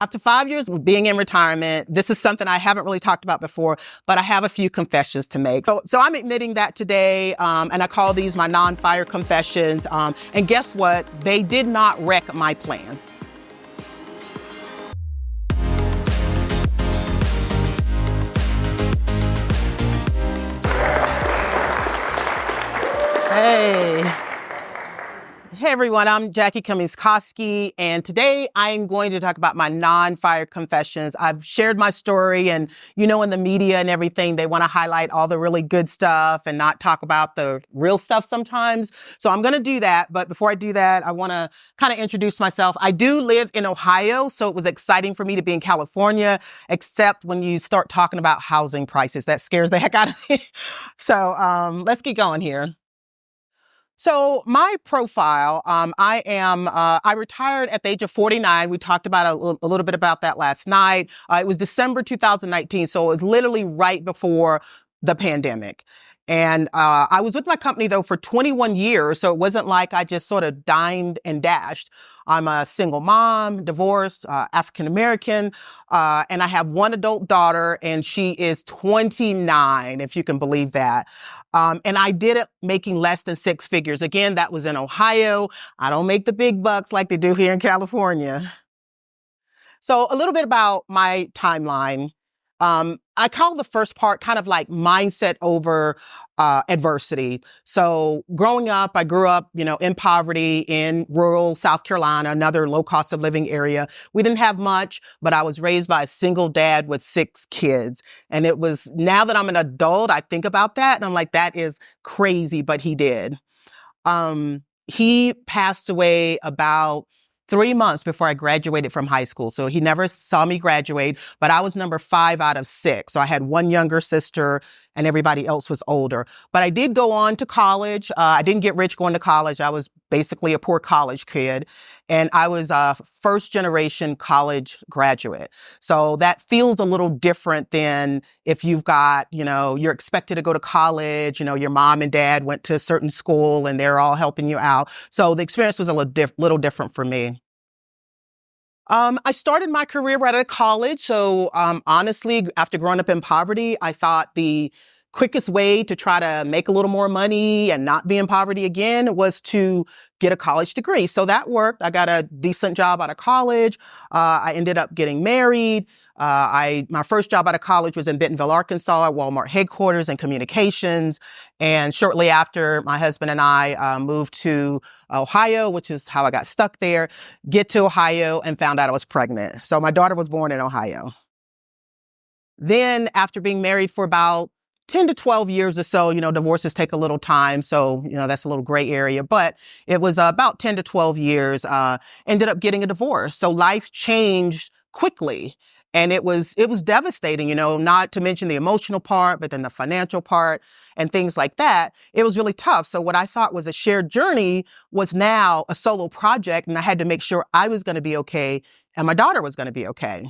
After 5 years of being in retirement, this is something I haven't really talked about before, but I have a few confessions to make. So I'm admitting that today, and I call these my non-fire confessions. And guess what? They did not wreck my plans. Hey. Hey everyone, I'm Cummings Koski, and today I'm going to talk about my non-fire confessions. I've shared my story, and in the media and everything, they want to highlight all the really good stuff and not talk about the real stuff sometimes. So I'm going to do that, but before I do that, I want to kind of introduce myself. I do live in Ohio, so it was exciting for me to be in California, except when you start talking about housing prices. That scares the heck out of me. So let's get going here. So my profile, I retired at the age of 49. We talked about a little bit about that last night. It was December 2019. So it was literally right before the pandemic. And I was with my company, though, for 21 years. So it wasn't like I just sort of dined and dashed. I'm a single mom, divorced, African-American, and I have one adult daughter, and she is 29, if you can believe that. And I did it making less than six figures. Again, that was in Ohio. I don't make the big bucks like they do here in California. So a little bit about my timeline. I call the first part kind of like mindset over adversity. So growing up, I grew up, in poverty in rural South Carolina, another low cost of living area. We didn't have much, but I was raised by a single dad with 6 kids. And it was, now that I'm an adult, I think about that and I'm like, that is crazy, but he did. He passed away about 3 months before I graduated from high school. So he never saw me graduate, but I was number 5 out of 6. So I had one younger sister and everybody else was older. But I did go on to college. I didn't get rich going to college. I was basically a poor college kid. And I was a first generation college graduate. So that feels a little different than if you've got, you're expected to go to college, your mom and dad went to a certain school and they're all helping you out. So the experience was a little different for me. I started my career right out of college. So honestly, after growing up in poverty, I thought the quickest way to try to make a little more money and not be in poverty again was to get a college degree. So that worked. I got a decent job out of college. I ended up getting married. My first job out of college was in Bentonville, Arkansas at Walmart headquarters and communications. And shortly after, my husband and I moved to Ohio, which is how I got stuck there, get to Ohio and found out I was pregnant. So my daughter was born in Ohio. Then after being married for about 10 to 12 years or so, divorces take a little time. So, that's a little gray area, but it was about 10 to 12 years, ended up getting a divorce. So life changed quickly. And it was devastating, not to mention the emotional part, but then the financial part and things like that. It was really tough. So what I thought was a shared journey was now a solo project. And I had to make sure I was going to be okay and my daughter was going to be okay.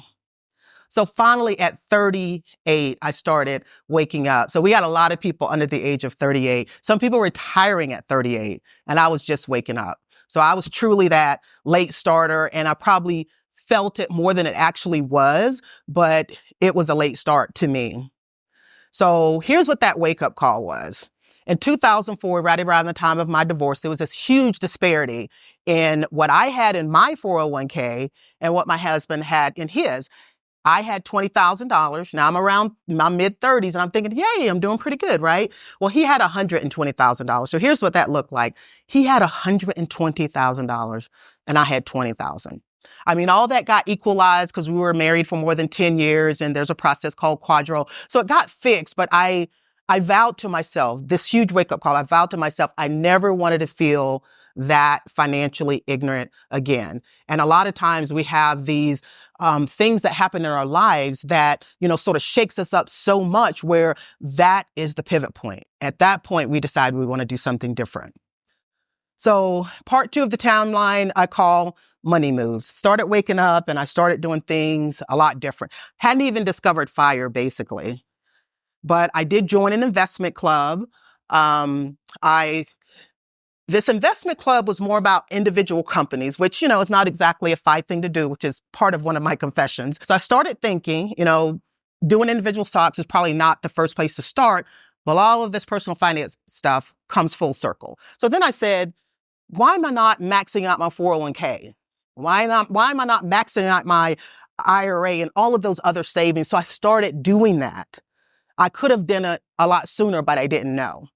So finally at 38, I started waking up. So we had a lot of people under the age of 38. Some people retiring at 38 and I was just waking up. So I was truly that late starter and I probably felt it more than it actually was, but it was a late start to me. So here's what that wake up call was. In 2004, right around the time of my divorce, there was this huge disparity in what I had in my 401k and what my husband had in his. I had $20,000. Now I'm around my mid-30s and I'm thinking, yay, I'm doing pretty good, right? Well, he had $120,000. So here's what that looked like. He had $120,000 and I had $20,000. I mean, all that got equalized because we were married for more than 10 years and there's a process called quadro. So it got fixed, but I vowed to myself, this huge wake-up call, I vowed to myself, I never wanted to feel that financially ignorant again. And a lot of times we have these things that happen in our lives that, sort of shakes us up so much where that is the pivot point. At that point, we decide we want to do something different. So part 2 of the timeline I call money moves. Started waking up and I started doing things a lot different. Hadn't even discovered FIRE basically, but I did join an investment club. I this investment club was more about individual companies, which, is not exactly a FI thing to do, which is part of one of my confessions. So I started thinking, doing individual stocks is probably not the first place to start. Well, all of this personal finance stuff comes full circle. So then I said, why am I not maxing out my 401k? Why am I not maxing out my IRA and all of those other savings? So I started doing that. I could have done it a lot sooner, but I didn't know.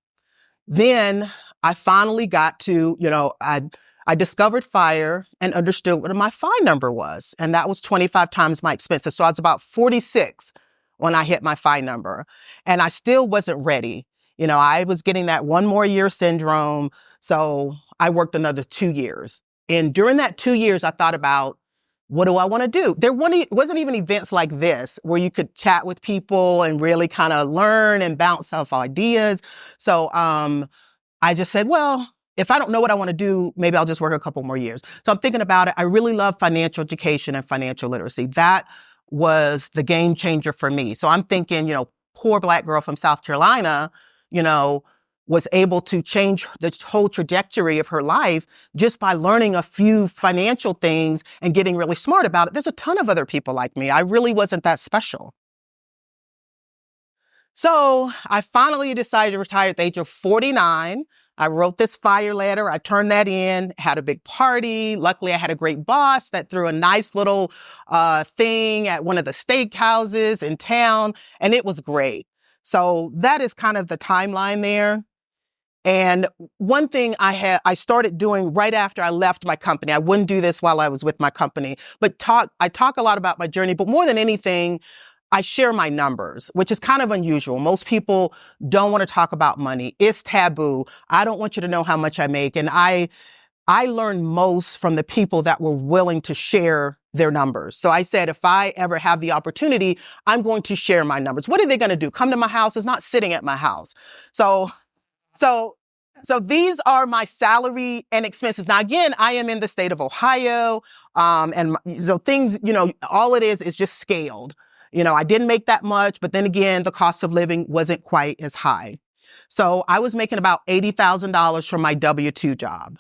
Then I finally got to, I discovered F.I.R.E. and understood what my FI number was. And that was 25 times my expenses. So I was about 46 when I hit my FI number. And I still wasn't ready. I was getting that one more year syndrome. So I worked another 2 years. And during that 2 years, I thought about, what do I want to do? There wasn't even events like this where you could chat with people and really kind of learn and bounce off ideas. So I just said, well, if I don't know what I want to do, maybe I'll just work a couple more years. So I'm thinking about it. I really love financial education and financial literacy. That was the game changer for me. So I'm thinking, poor Black girl from South Carolina, was able to change the whole trajectory of her life just by learning a few financial things and getting really smart about it. There's a ton of other people like me. I really wasn't that special. So I finally decided to retire at the age of 49. I wrote this FIRE letter. I turned that in, had a big party. Luckily, I had a great boss that threw a nice little thing at one of the steakhouses in town, and it was great. So that is kind of the timeline there. And one thing I started doing right after I left my company, I wouldn't do this while I was with my company, but I talk a lot about my journey, but more than anything, I share my numbers, which is kind of unusual. Most people don't want to talk about money. It's taboo. I don't want you to know how much I make. And I learned most from the people that were willing to share their numbers. So I said, if I ever have the opportunity, I'm going to share my numbers. What are they going to do? Come to my house? It's not sitting at my house. So these are my salary and expenses. Now, again, I am in the state of Ohio, and so things, all it is just scaled. I didn't make that much, but then again, the cost of living wasn't quite as high. So I was making about $80,000 from my W-2 job.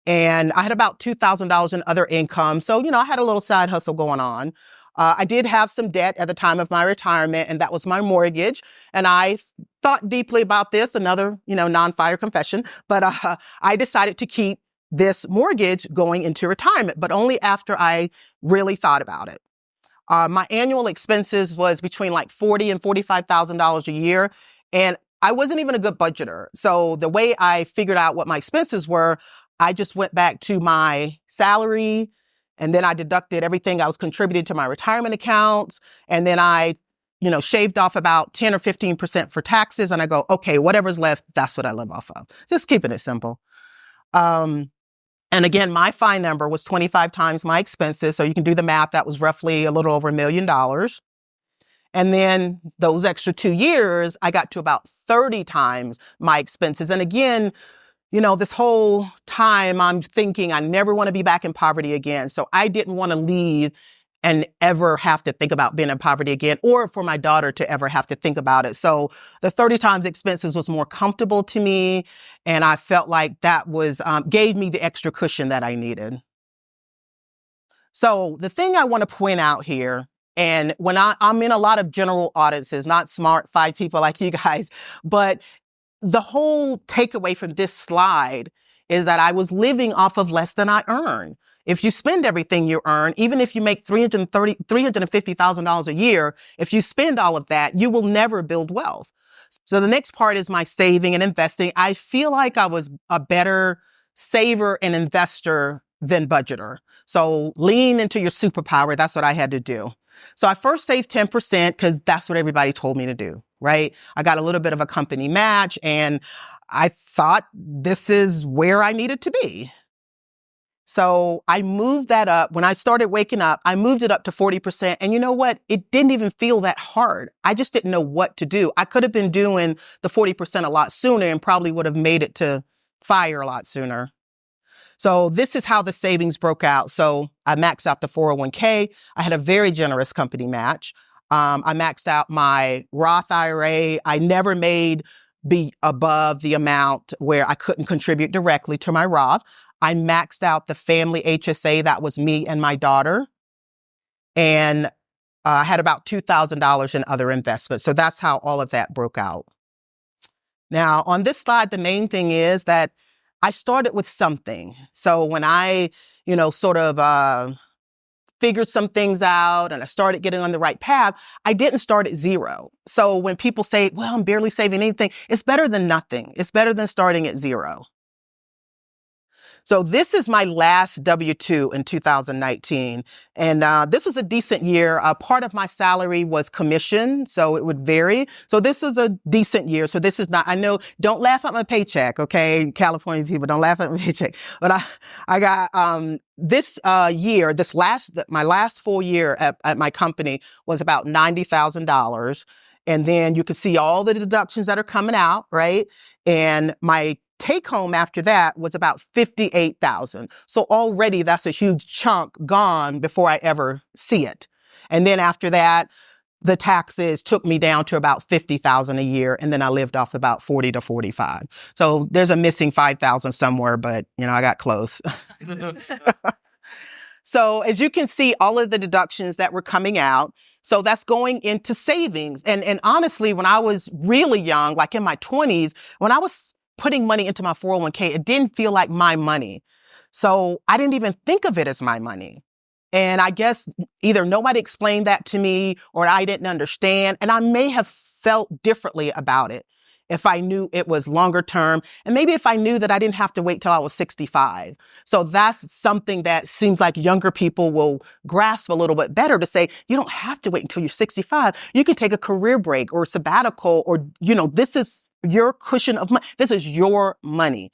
And I had about $2,000 in other income. So, I had a little side hustle going on. I did have some debt at the time of my retirement, and that was my mortgage. And I thought deeply about this, another, non-FIRE confession, but I decided to keep this mortgage going into retirement, but only after I really thought about it. My annual expenses was between like $40,000 and $45,000 a year. And I wasn't even a good budgeter. So the way I figured out what my expenses were, I just went back to my salary, and then I deducted everything I was contributing to my retirement accounts. And then I, shaved off about 10 or 15% for taxes. And I go, okay, whatever's left, that's what I live off of. Just keeping it simple. And again, my FI number was 25 times my expenses. So you can do the math. That was roughly a little over $1 million. And then those extra 2 years, I got to about 30 times my expenses. And again, this whole time I'm thinking I never want to be back in poverty again. So I didn't want to leave and ever have to think about being in poverty again, or for my daughter to ever have to think about it. So the 30 times expenses was more comfortable to me. And I felt like that was, gave me the extra cushion that I needed. So the thing I want to point out here, and when I'm in a lot of general audiences, not smart 5 people like you guys, but the whole takeaway from this slide is that I was living off of less than I earn. If you spend everything you earn, even if you make $350,000 a year, if you spend all of that, you will never build wealth. So the next part is my saving and investing. I feel like I was a better saver and investor than budgeter. So lean into your superpower. That's what I had to do. So I first saved 10% because that's what everybody told me to do, right? I got a little bit of a company match, and I thought this is where I needed to be. So I moved that up. When I started waking up, I moved it up to 40%. And you know what? It didn't even feel that hard. I just didn't know what to do. I could have been doing the 40% a lot sooner and probably would have made it to FIRE a lot sooner. So this is how the savings broke out. So I maxed out the 401k. I had a very generous company match. I maxed out my Roth IRA. I never made be above the amount where I couldn't contribute directly to my Roth. I maxed out the family HSA. That was me and my daughter. And I had about $2,000 in other investments. So that's how all of that broke out. Now, on this slide, the main thing is that I started with something. So when I, sort of figured some things out and I started getting on the right path, I didn't start at zero. So when people say, well, I'm barely saving anything, it's better than nothing. It's better than starting at zero. So this is my last W-2 in 2019. And this was a decent year. Part of my salary was commission, so it would vary. So this is a decent year. So this is not, I know, don't laugh at my paycheck, okay? California people, don't laugh at my paycheck. But I got this year, my last full year at my company was about $90,000. And then you can see all the deductions that are coming out, right? And my take home after that was about $58,000. So already that's a huge chunk gone before I ever see it. And then after that, the taxes took me down to about $50,000 a year. And then I lived off about 40 to 45. So there's a missing 5,000 somewhere, but I got close. So as you can see, all of the deductions that were coming out, so that's going into savings. And honestly, when I was really young, like in my 20s, when I was putting money into my 401k, it didn't feel like my money. So I didn't even think of it as my money. And I guess either nobody explained that to me or I didn't understand. And I may have felt differently about it if I knew it was longer term. And maybe if I knew that I didn't have to wait till I was 65. So that's something that seems like younger people will grasp a little bit better, to say, you don't have to wait until you're 65. You can take a career break or sabbatical, or, this is your cushion of money. This is your money.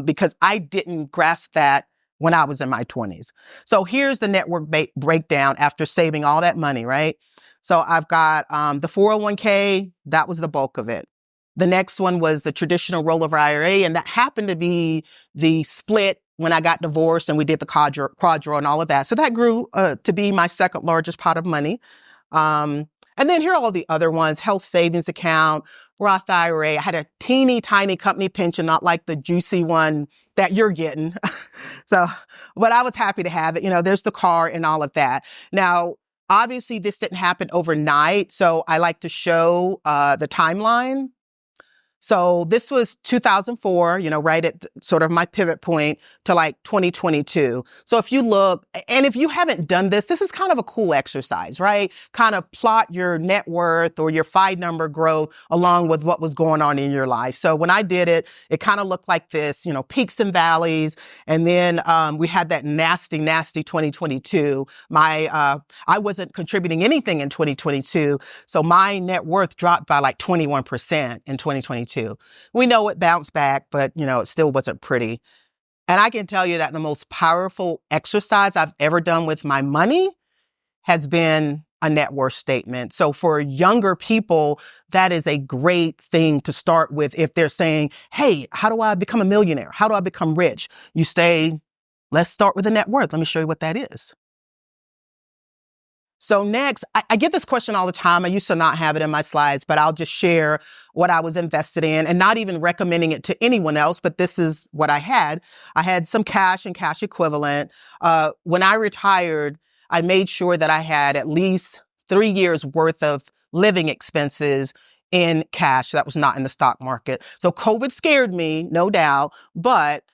Because I didn't grasp that when I was in my 20s. So here's the network breakdown after saving all that money, right? So I've got the 401k, that was the bulk of it. The next one was the traditional rollover IRA, and that happened to be the split when I got divorced and we did the quad draw and all of that. So that grew to be my second largest pot of money. And then here are all the other ones: health savings account, Roth IRA. I had a teeny tiny company pension, not like the juicy one that you're getting. But I was happy to have it. There's the car and all of that. Now, obviously this didn't happen overnight. So I like to show the timeline. So this was 2004, right at sort of my pivot point to like 2022. So if you look, and if you haven't done this, this is kind of a cool exercise, right? Kind of plot your net worth or your FI number growth along with what was going on in your life. So when I did it, it kind of looked like this, peaks and valleys. And then we had that nasty 2022. I wasn't contributing anything in 2022. So my net worth dropped by like 21% in 2022. We know it bounced back, but it still wasn't pretty. And I can tell you that the most powerful exercise I've ever done with my money has been a net worth statement. So for younger people, that is a great thing to start with. If they're saying, hey, how do I become a millionaire? How do I become rich? You say, let's start with a net worth. Let me show you what that is. So next, I get this question all the time. I used to not have it in my slides, but I'll just share what I was invested in and not even recommending it to anyone else, but this is what I had. I had some cash and cash equivalent. When I retired, I made sure that I had at least 3 years worth of living expenses in cash that was not in the stock market. So COVID scared me, no doubt, but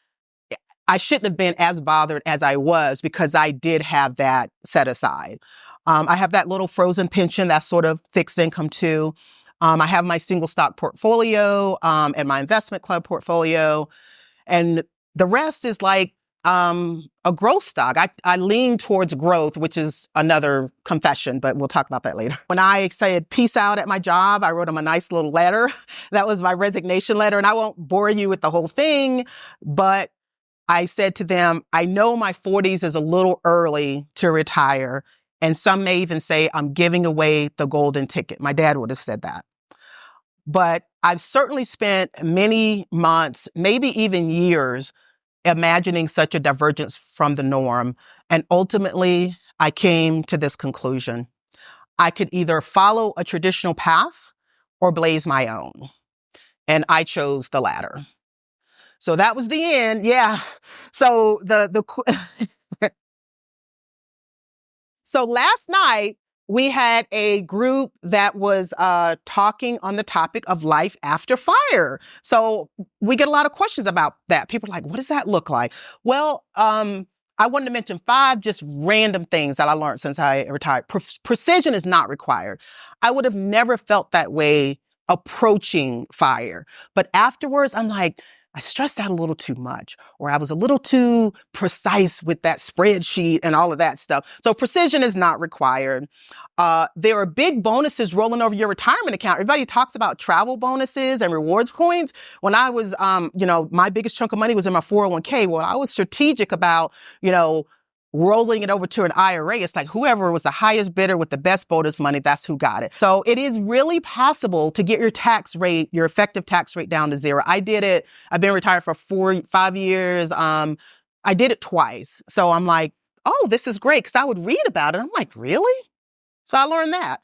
I shouldn't have been as bothered as I was because I did have that set aside. I have that little frozen pension, that's sort of fixed income too. I have my single stock portfolio and my investment club portfolio. And the rest is like a growth stock. I lean towards growth, which is another confession, but we'll talk about that later. When I said peace out at my job, I wrote them a nice little letter. That was my resignation letter. And I won't bore you with the whole thing, but I said to them, I know my 40s is a little early to retire. And some may even say I'm giving away the golden ticket. My dad would have said that. But I've certainly spent many months, maybe even years, imagining such a divergence from the norm. And ultimately, I came to this conclusion. I could either follow a traditional path or blaze my own. And I chose the latter. So that was the end. Yeah. So so last night we had a group that was talking on the topic of life after fire. So we get a lot of questions about that. People are like, what does that look like? Well, I wanted to mention 5 just random things that I learned since I retired. Precision is not required. I would have never felt that way approaching fire. But afterwards, I'm like, I stressed out a little too much, or I was a little too precise with that spreadsheet and all of that stuff. So precision is not required. There are big bonuses rolling over your retirement account. Everybody talks about travel bonuses and rewards points. When I was, my biggest chunk of money was in my 401k. Well, I was strategic about, rolling it over to an IRA. It's like whoever was the highest bidder with the best bonus money, that's who got it. So it is really possible to get your tax rate, your effective tax rate down to 0. I did it. I've been retired for 5 years. I did it twice. So I'm like, oh, this is great. Cause I would read about it. I'm like, really? So I learned that.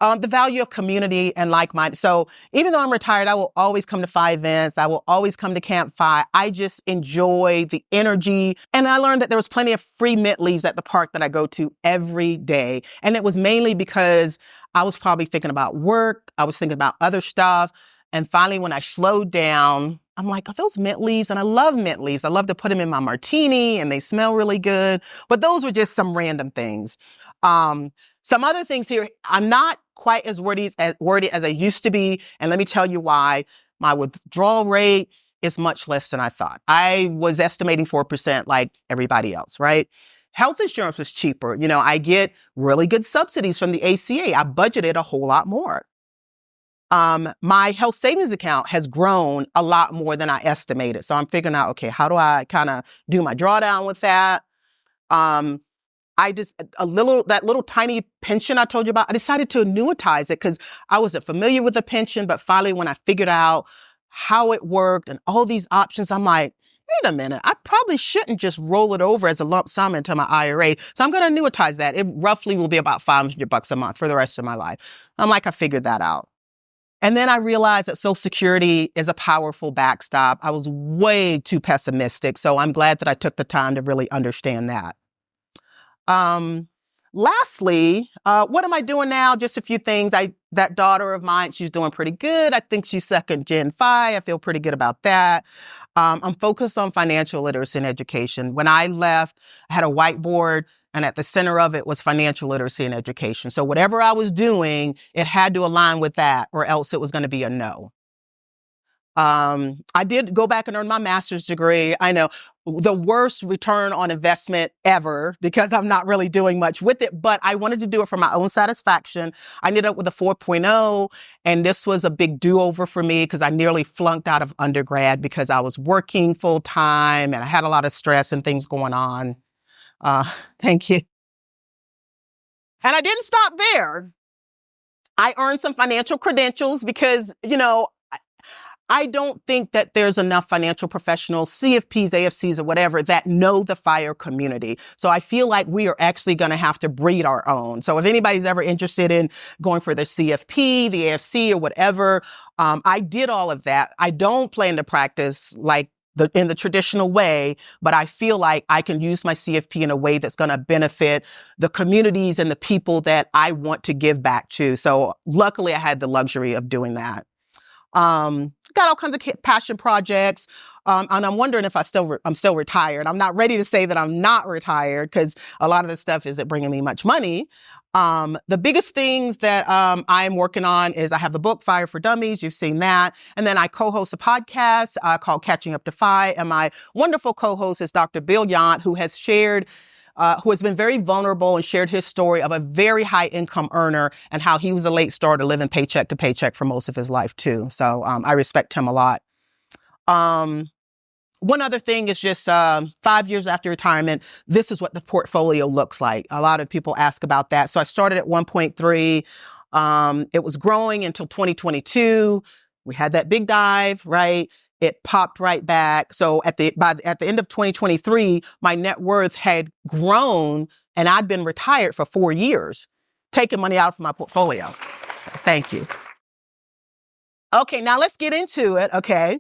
The value of community and like-minded. So even though I'm retired, I will always come to FI events. I will always come to CampFI. I just enjoy the energy. And I learned that there was plenty of free mint leaves at the park that I go to every day. And it was mainly because I was probably thinking about work. I was thinking about other stuff. And finally, when I slowed down, I'm like, are those mint leaves? And I love mint leaves. I love to put them in my martini and they smell really good. But those were just some random things. Some other things here, I'm not quite as wordy as I used to be. And let me tell you why. My withdrawal rate is much less than I thought. I was estimating 4% like everybody else, right? Health insurance was cheaper. I get really good subsidies from the ACA. I budgeted a whole lot more. My health savings account has grown a lot more than I estimated. So I'm figuring out, okay, how do I kind of do my drawdown with that? That little tiny pension I told you about, I decided to annuitize it because I wasn't familiar with the pension. But finally, when I figured out how it worked and all these options, I'm like, wait a minute, I probably shouldn't just roll it over as a lump sum into my IRA. So I'm going to annuitize that. It roughly will be about $500 a month for the rest of my life. I'm like, I figured that out. And then I realized that Social Security is a powerful backstop. I was way too pessimistic. So I'm glad that I took the time to really understand that. Lastly, what am I doing now? Just a few things. That daughter of mine, she's doing pretty good. I think she's 2nd Gen Phi. I feel pretty good about that. I'm focused on financial literacy and education. When I left, I had a whiteboard and at the center of it was financial literacy and education. So whatever I was doing, it had to align with that or else it was going to be a no. I did go back and earn my master's degree. I know the worst return on investment ever because I'm not really doing much with it, but I wanted to do it for my own satisfaction. I ended up with a 4.0 and this was a big do-over for me because I nearly flunked out of undergrad because I was working full time and I had a lot of stress and things going on. Thank you. And I didn't stop there. I earned some financial credentials because, I don't think that there's enough financial professionals, CFPs, AFCs, or whatever, that know the FIRE community. So I feel like we are actually going to have to breed our own. So if anybody's ever interested in going for the CFP, the AFC, or whatever, I did all of that. I don't plan to practice in the traditional way, but I feel like I can use my CFP in a way that's going to benefit the communities and the people that I want to give back to. So luckily I had the luxury of doing that. Got all kinds of passion projects. And I'm wondering if I'm still retired. I'm not ready to say that I'm not retired because a lot of this stuff isn't bringing me much money. The biggest things that I'm working on is I have the book F.I.R.E for Dummies. You've seen that. And then I co-host a podcast called Catching Up to FI. And my wonderful co-host is Dr. Baughier, who has been very vulnerable and shared his story of a very high income earner and how he was a late starter living paycheck to paycheck for most of his life too. So I respect him a lot. One other thing is just 5 years after retirement, this is what the portfolio looks like. A lot of people ask about that. So I started at 1.3. It was growing until 2022. We had that big dive, right? It popped right back. So at the end of 2023, my net worth had grown and I'd been retired for 4 years, taking money out of my portfolio. Thank you. Okay, now let's get into it. Okay.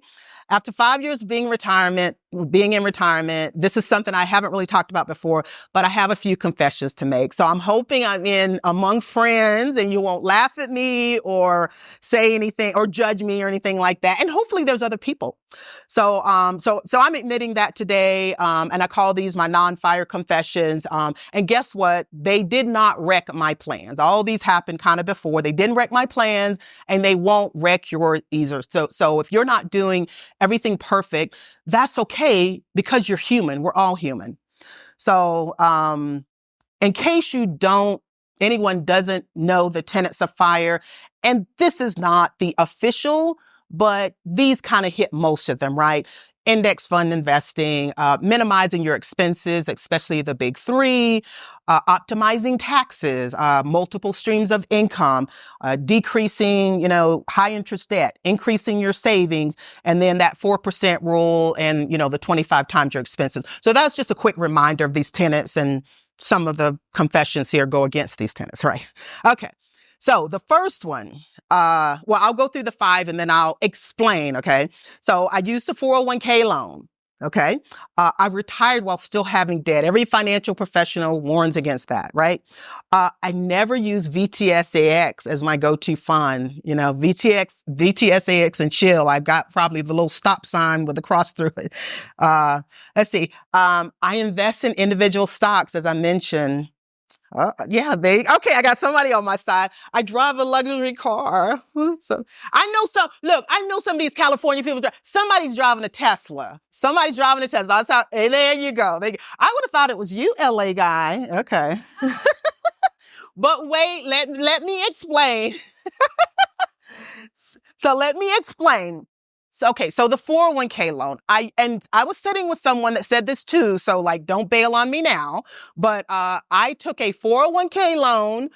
After 5 years of being in retirement, this is something I haven't really talked about before, but I have a few confessions to make. So I'm hoping I'm in among friends and you won't laugh at me or say anything or judge me or anything like that. And hopefully there's other people. So I'm admitting that today. And I call these my non-fire confessions. And guess what? They did not wreck my plans. All these happened kind of before. They didn't wreck my plans and they won't wreck yours either. So if you're not doing everything perfect, that's okay because you're human. We're all human. So, in case anyone doesn't know the tenets of FIRE, and this is not the official, but these kind of hit most of them, right? Index fund investing, minimizing your expenses, especially the big three, optimizing taxes, multiple streams of income, decreasing, high interest debt, increasing your savings, and then that 4% rule and, the 25 times your expenses. So that's just a quick reminder of these tenets, and some of the confessions here go against these tenets, right? Okay. So the first one, I'll go through the 5 and then I'll explain, okay? So I used a 401k loan, okay? I retired while still having debt. Every financial professional warns against that, right? I never used VTSAX as my go-to fund. VTSAX and chill. I've got probably the little stop sign with a cross through it. Let's see. I invest in individual stocks, as I mentioned. Okay, I got somebody on my side. I drive a luxury car. So I know some of these California people, somebody's driving a Tesla. That's how, hey, there you go. I would have thought it was you, LA guy. Okay. But wait, let me explain. So let me explain. So the 401k loan, I was sitting with someone that said this too. So don't bail on me now, but, I took a 401k loan.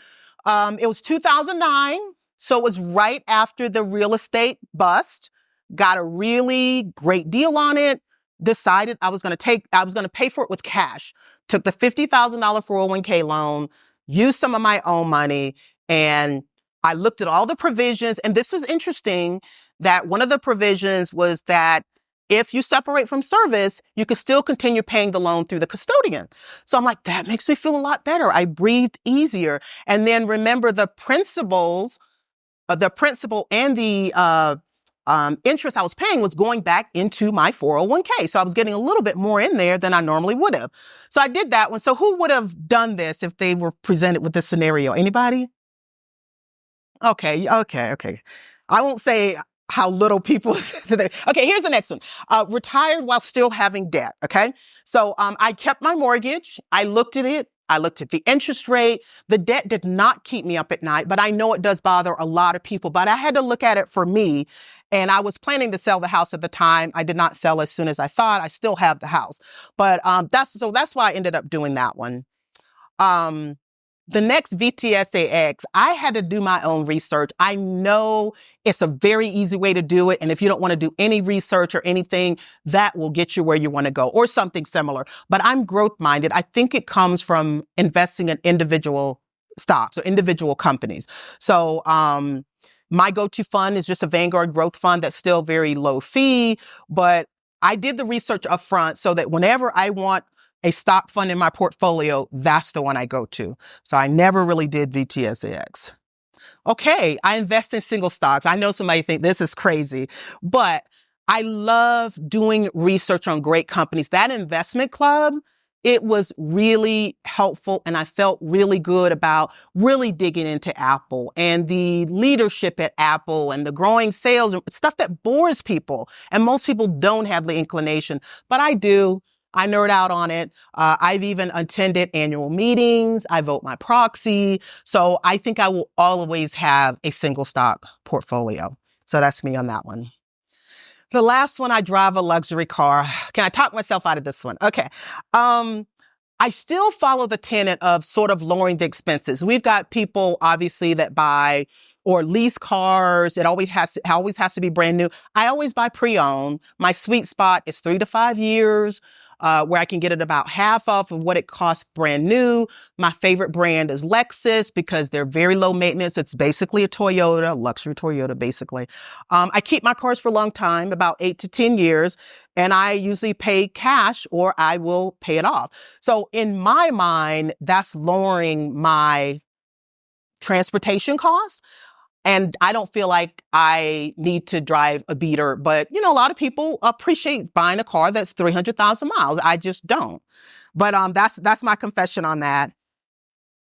It was 2009. So it was right after the real estate bust, got a really great deal on it, decided I was going to pay for it with cash, took the $50,000 401k loan, used some of my own money, and I looked at all the provisions. And this was interesting, that one of the provisions was that if you separate from service, you could still continue paying the loan through the custodian. So I'm like, that makes me feel a lot better. I breathed easier. And then remember the principal and the interest I was paying was going back into my 401k. So I was getting a little bit more in there than I normally would have. So I did that one. So who would have done this if they were presented with this scenario? Anybody? Okay. I won't say how little people. Okay, here's the next one. Retired while still having debt. Okay. So, I kept my mortgage. I looked at it. I looked at the interest rate. The debt did not keep me up at night, but I know it does bother a lot of people, but I had to look at it for me. And I was planning to sell the house at the time. I did not sell as soon as I thought. I still have the house, but, that's why I ended up doing that one. The next VTSAX, I had to do my own research. I know it's a very easy way to do it. And if you don't want to do any research or anything, that will get you where you want to go or something similar. But I'm growth minded. I think it comes from investing in individual stocks or individual companies. So, my go-to fund is just a Vanguard growth fund that's still very low fee, but I did the research up front so that whenever I want a stock fund in my portfolio, that's the one I go to. So I never really did VTSAX. Okay, I invest in single stocks. I know somebody think this is crazy, but I love doing research on great companies. That investment club, it was really helpful, and I felt really good about really digging into Apple and the leadership at Apple and the growing sales, stuff that bores people. And most people don't have the inclination, but I do. I nerd out on it. I've even attended annual meetings. I vote my proxy. So I think I will always have a single stock portfolio. So that's me on that one. The last one, I drive a luxury car. Can I talk myself out of this one? Okay. I still follow the tenet of sort of lowering the expenses. We've got people obviously that buy or lease cars. It always has to be brand new. I always buy pre-owned. My sweet spot is 3 to 5 years. where I can get it about half off of what it costs brand new. My favorite brand is Lexus because they're very low maintenance. It's basically a Toyota, luxury Toyota, basically. I keep my cars for a long time, about 8 to 10 years, and I usually pay cash or I will pay it off. So in my mind, that's lowering my transportation costs. And I don't feel like I need to drive a beater, but a lot of people appreciate buying a car that's 300,000 miles. I just don't. But that's my confession on that.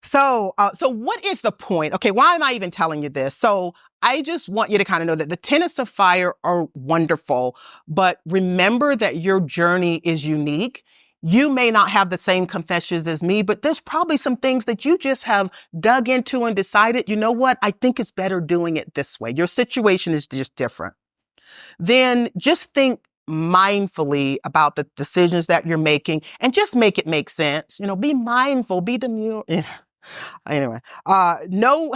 So what is the point? Okay, why am I even telling you this? So I just want you to kind of know that the tenets of FIRE are wonderful, but remember that your journey is unique. You may not have the same confessions as me, but there's probably some things that you just have dug into and decided, you know what? I think it's better doing it this way. Your situation is just different. Then just think mindfully about the decisions that you're making and just make it make sense. Be mindful, be demure. Anyway, no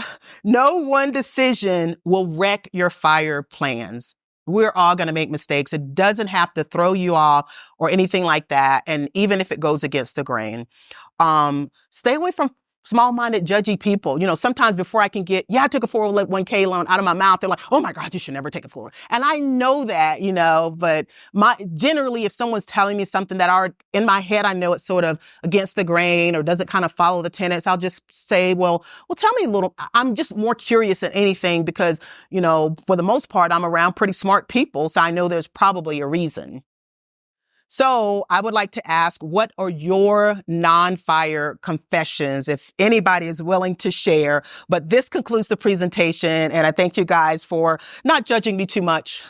one decision will wreck your FIRE plans. We're all going to make mistakes. It doesn't have to throw you off or anything like that. And even if it goes against the grain, stay away from small-minded, judgy people. Sometimes before I can get, I took a 401k loan out of my mouth, they're like, oh my God, you should never take a 401k. And I know that, but generally, if someone's telling me something that are in my head, I know it's sort of against the grain or doesn't kind of follow the tenets, I'll just say, well, tell me a little. I'm just more curious than anything because, for the most part, I'm around pretty smart people. So I know there's probably a reason. So I would like to ask, what are your non-FIRE confessions, if anybody is willing to share? But this concludes the presentation, and I thank you guys for not judging me too much.